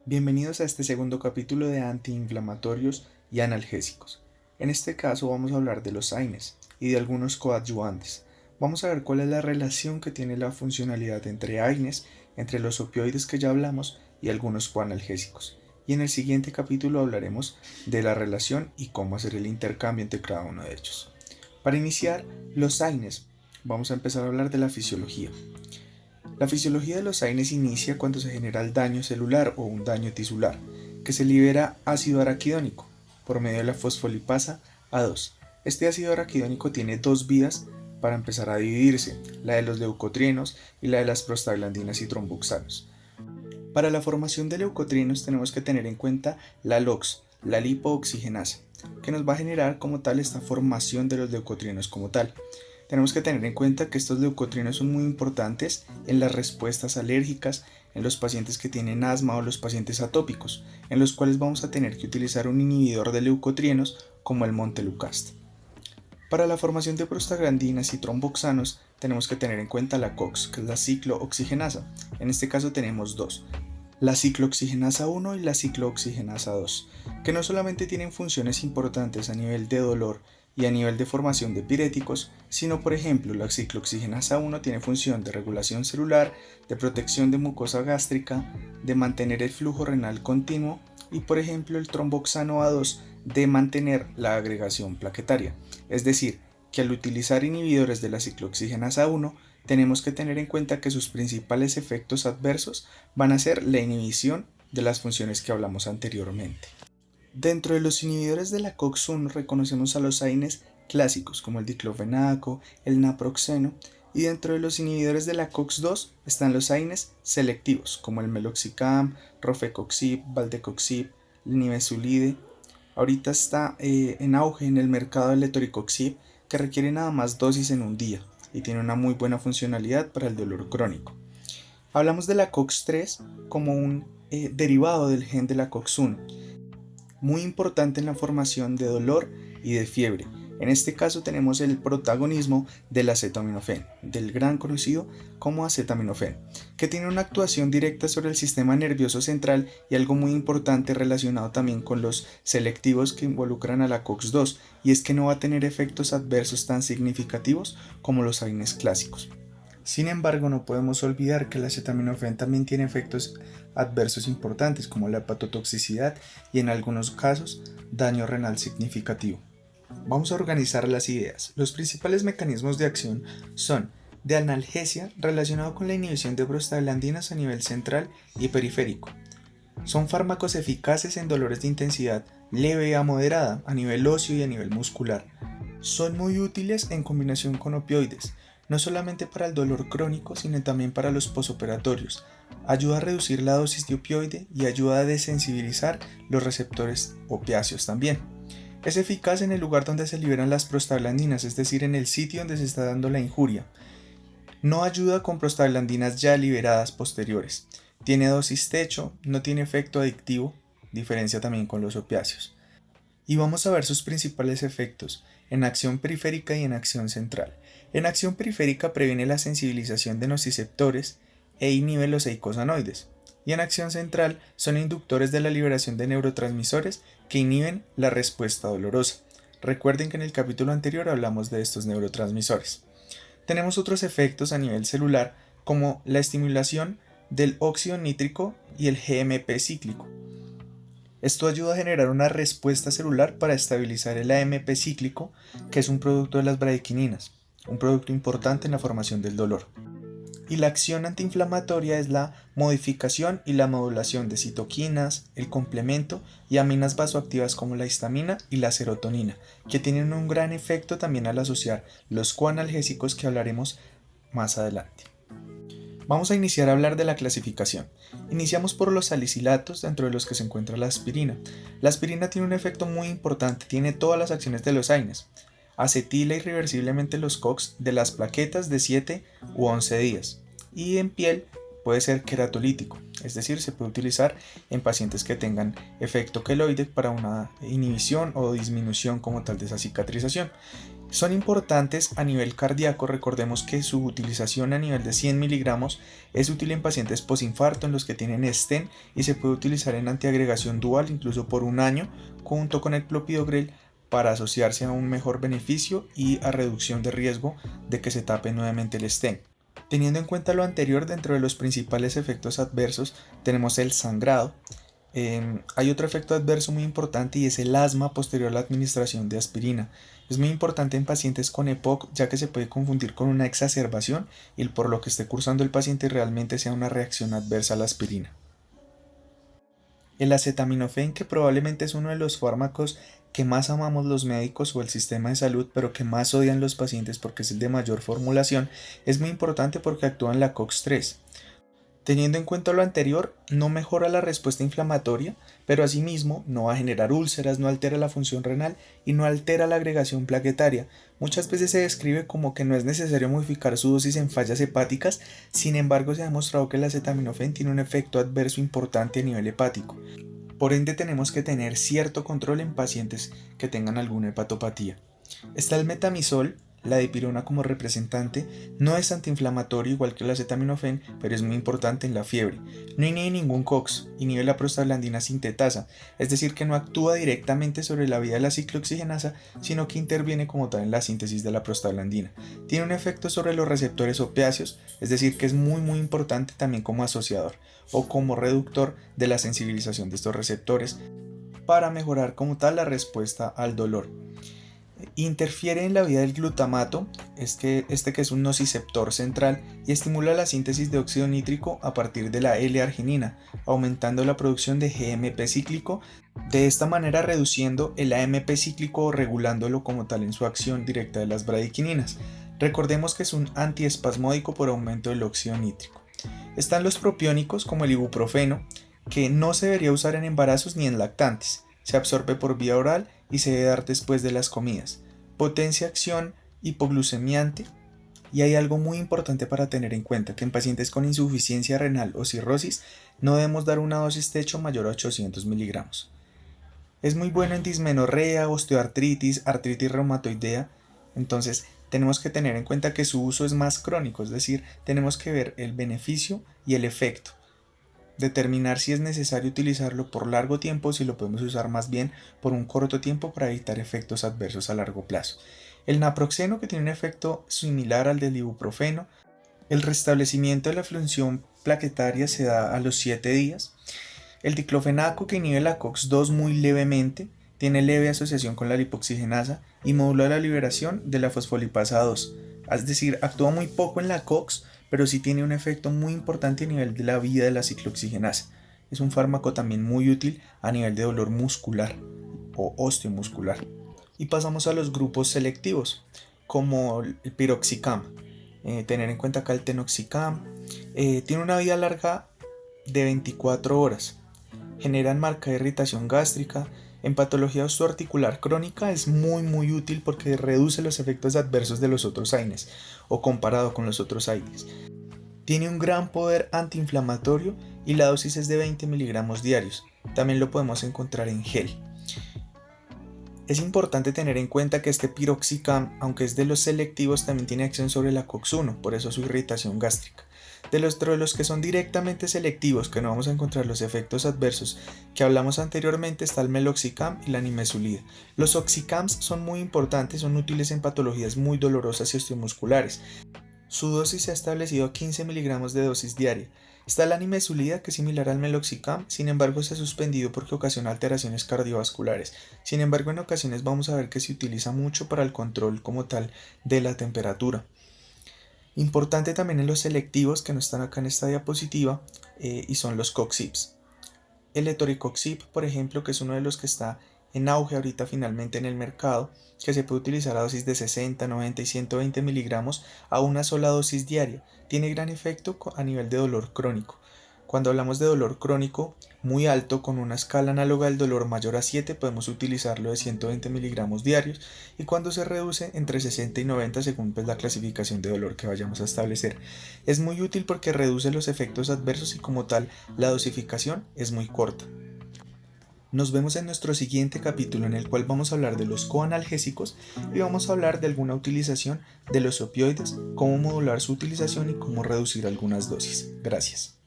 Bienvenidos a este segundo capítulo de antiinflamatorios y analgésicos. En este caso vamos a hablar de los AINES y de algunos coadyuvantes. Vamos a ver cuál es la relación que tiene la funcionalidad entre AINES, entre los opioides que ya hablamos y algunos coanalgésicos. Y en el siguiente capítulo hablaremos de la relación y cómo hacer el intercambio entre cada uno de ellos. Para iniciar, los AINES, vamos a empezar a hablar de la fisiología. La fisiología de los AINES inicia cuando se genera el daño celular o un daño tisular, que se libera ácido araquidónico por medio de la fosfolipasa A2. Este ácido araquidónico tiene dos vías para empezar a dividirse, la de los leucotrienos y la de las prostaglandinas y tromboxanos. Para la formación de leucotrienos tenemos que tener en cuenta la LOX, la lipooxigenasa, que nos va a generar como tal esta formación de los leucotrienos como tal. Tenemos que tener en cuenta que estos leucotrienos son muy importantes en las respuestas alérgicas en los pacientes que tienen asma o los pacientes atópicos, en los cuales vamos a tener que utilizar un inhibidor de leucotrienos como el montelukast. Para la formación de prostaglandinas y tromboxanos tenemos que tener en cuenta la COX, que es la ciclooxigenasa. En este caso tenemos dos, la ciclooxigenasa 1 y la ciclooxigenasa 2, que no solamente tienen funciones importantes a nivel de dolor y a nivel de formación de piréticos, sino por ejemplo la ciclooxigenasa 1 tiene función de regulación celular, de protección de mucosa gástrica, de mantener el flujo renal continuo y por ejemplo el tromboxano A2 de mantener la agregación plaquetaria. Es decir, que al utilizar inhibidores de la ciclooxigenasa 1 tenemos que tener en cuenta que sus principales efectos adversos van a ser la inhibición de las funciones que hablamos anteriormente. Dentro de los inhibidores de la COX-1 reconocemos a los AINES clásicos como el diclofenaco, el naproxeno, y dentro de los inhibidores de la COX-2 están los AINES selectivos como el meloxicam, rofecoxib, valdecoxib, nimesulide. Ahorita está en auge en el mercado el letoricoxib, que requiere nada más dosis en un día y tiene una muy buena funcionalidad para el dolor crónico. Hablamos de la COX-3 como un derivado del gen de la COX-1, muy importante en la formación de dolor y de fiebre. En este caso tenemos el protagonismo del acetaminofén, del gran conocido como acetaminofén, que tiene una actuación directa sobre el sistema nervioso central y algo muy importante relacionado también con los selectivos que involucran a la COX-2, y es que no va a tener efectos adversos tan significativos como los AINES clásicos. Sin embargo, no podemos olvidar que el acetaminofén también tiene efectos adversos importantes como la hepatotoxicidad y en algunos casos daño renal significativo. Vamos a organizar las ideas. Los principales mecanismos de acción son de analgesia relacionado con la inhibición de prostaglandinas a nivel central y periférico. Son fármacos eficaces en dolores de intensidad leve a moderada a nivel óseo y a nivel muscular. Son muy útiles en combinación con opioides, no solamente para el dolor crónico, sino también para los posoperatorios. Ayuda a reducir la dosis de opioide y ayuda a desensibilizar los receptores opiáceos también. Es eficaz en el lugar donde se liberan las prostaglandinas, es decir, en el sitio donde se está dando la injuria. No ayuda con prostaglandinas ya liberadas posteriores. Tiene dosis techo, no tiene efecto adictivo, diferencia también con los opiáceos. Y vamos a ver sus principales efectos en acción periférica y en acción central. En acción periférica previene la sensibilización de nociceptores e inhibe los eicosanoides. Y en acción central son inductores de la liberación de neurotransmisores que inhiben la respuesta dolorosa. Recuerden que en el capítulo anterior hablamos de estos neurotransmisores. Tenemos otros efectos a nivel celular como la estimulación del óxido nítrico y el GMP cíclico. Esto ayuda a generar una respuesta celular para estabilizar el AMP cíclico, que es un producto de las bradykininas, un producto importante en la formación del dolor. Y la acción antiinflamatoria es la modificación y la modulación de citoquinas, el complemento y aminas vasoactivas como la histamina y la serotonina, que tienen un gran efecto también al asociar los coanalgésicos que hablaremos más adelante. Vamos a iniciar a hablar de la clasificación. Iniciamos por los salicilatos, dentro de los que se encuentra la aspirina. La aspirina tiene un efecto muy importante, tiene todas las acciones de los AINES. Acetila irreversiblemente los COX de las plaquetas de 7 u 11 días. Y en piel puede ser queratolítico, es decir, se puede utilizar en pacientes que tengan efecto queloide para una inhibición o disminución como tal de esa cicatrización. Son importantes a nivel cardíaco. Recordemos que su utilización a nivel de 100 miligramos es útil en pacientes posinfarto, en los que tienen stent, y se puede utilizar en antiagregación dual incluso por un año junto con el clopidogrel para asociarse a un mejor beneficio y a reducción de riesgo de que se tape nuevamente el stent. Teniendo en cuenta lo anterior, dentro de los principales efectos adversos tenemos el sangrado. Hay otro efecto adverso muy importante, y es el asma posterior a la administración de aspirina. Es muy importante en pacientes con EPOC, ya que se puede confundir con una exacerbación y por lo que esté cursando el paciente realmente sea una reacción adversa a la aspirina. El acetaminofén, que probablemente es uno de los fármacos que más amamos los médicos o el sistema de salud, pero que más odian los pacientes porque es el de mayor formulación, es muy importante porque actúa en la COX-3. Teniendo en cuenta lo anterior, no mejora la respuesta inflamatoria, pero asimismo no va a generar úlceras, no altera la función renal y no altera la agregación plaquetaria. Muchas veces se describe como que no es necesario modificar su dosis en fallas hepáticas. Sin embargo, se ha demostrado que el acetaminofén tiene un efecto adverso importante a nivel hepático. Por ende, tenemos que tener cierto control en pacientes que tengan alguna hepatopatía. Está el metamizol. La dipirona como representante no es antiinflamatorio igual que el acetaminofén, pero es muy importante en la fiebre. No inhibe ningún COX, inhibe la prostaglandina sintetasa, es decir que no actúa directamente sobre la vía de la ciclooxigenasa, sino que interviene como tal en la síntesis de la prostaglandina. Tiene un efecto sobre los receptores opiáceos, es decir que es muy importante también como asociador o como reductor de la sensibilización de estos receptores para mejorar como tal la respuesta al dolor. Interfiere en la vía del glutamato, que es un nociceptor central, y estimula la síntesis de óxido nítrico a partir de la L-arginina, aumentando la producción de GMP cíclico, de esta manera reduciendo el AMP cíclico o regulándolo como tal en su acción directa de las bradykininas. Recordemos que es un antiespasmódico por aumento del óxido nítrico. Están los propiónicos como el ibuprofeno, que no se debería usar en embarazos ni en lactantes. Se absorbe por vía oral y se debe dar después de las comidas. Potencia acción hipoglucemiante. Y hay algo muy importante para tener en cuenta, que en pacientes con insuficiencia renal o cirrosis no debemos dar una dosis techo mayor a 800 miligramos. Es muy bueno en dismenorrea, osteoartritis, artritis reumatoidea. Entonces tenemos que tener en cuenta que su uso es más crónico, es decir, tenemos que ver el beneficio y el efecto. Determinar si es necesario utilizarlo por largo tiempo o si lo podemos usar más bien por un corto tiempo para evitar efectos adversos a largo plazo. El naproxeno, que tiene un efecto similar al del ibuprofeno. El restablecimiento de la función plaquetaria se da a los 7 días. El diclofenaco, que inhibe la COX-2 muy levemente, tiene leve asociación con la lipoxigenasa y modula la liberación de la fosfolipasa 2. Es decir, actúa muy poco en la COX, pero sí tiene un efecto muy importante a nivel de la vía de la ciclooxigenasa. Es un fármaco también muy útil a nivel de dolor muscular o osteomuscular. Y pasamos a los grupos selectivos, como el piroxicam. Tener en cuenta acá el tenoxicam. Tiene una vida larga de 24 horas. Generan marcada irritación gástrica. En patología osteoarticular crónica es muy útil porque reduce los efectos adversos de los otros AINES o comparado con los otros AINES. Tiene un gran poder antiinflamatorio y la dosis es de 20 miligramos diarios. También lo podemos encontrar en gel. Es importante tener en cuenta que este piroxicam, aunque es de los selectivos, también tiene acción sobre la COX-1, por eso su irritación gástrica. De los que son directamente selectivos, que no vamos a encontrar los efectos adversos que hablamos anteriormente, está el meloxicam y la nimesulida. Los oxicams son muy importantes, son útiles en patologías muy dolorosas y osteomusculares. Su dosis se ha establecido a 15 miligramos de dosis diaria. Está la nimesulida, que es similar al meloxicam, sin embargo se ha suspendido porque ocasiona alteraciones cardiovasculares. Sin embargo, en ocasiones vamos a ver que se utiliza mucho para el control como tal de la temperatura. Importante también en los selectivos, que no están acá en esta diapositiva, y son los coxips. El etoricoxib, por ejemplo, que es uno de los que está en auge ahorita finalmente en el mercado, que se puede utilizar a dosis de 60, 90 y 120 miligramos a una sola dosis diaria. Tiene gran efecto a nivel de dolor crónico. Cuando hablamos de dolor crónico muy alto, con una escala análoga del dolor mayor a 7, podemos utilizarlo de 120 miligramos diarios, y cuando se reduce entre 60 y 90 según la clasificación de dolor que vayamos a establecer. Es muy útil porque reduce los efectos adversos y como tal la dosificación es muy corta. Nos vemos en nuestro siguiente capítulo en el cual vamos a hablar de los coanalgésicos y vamos a hablar de alguna utilización de los opioides, cómo modular su utilización y cómo reducir algunas dosis. Gracias.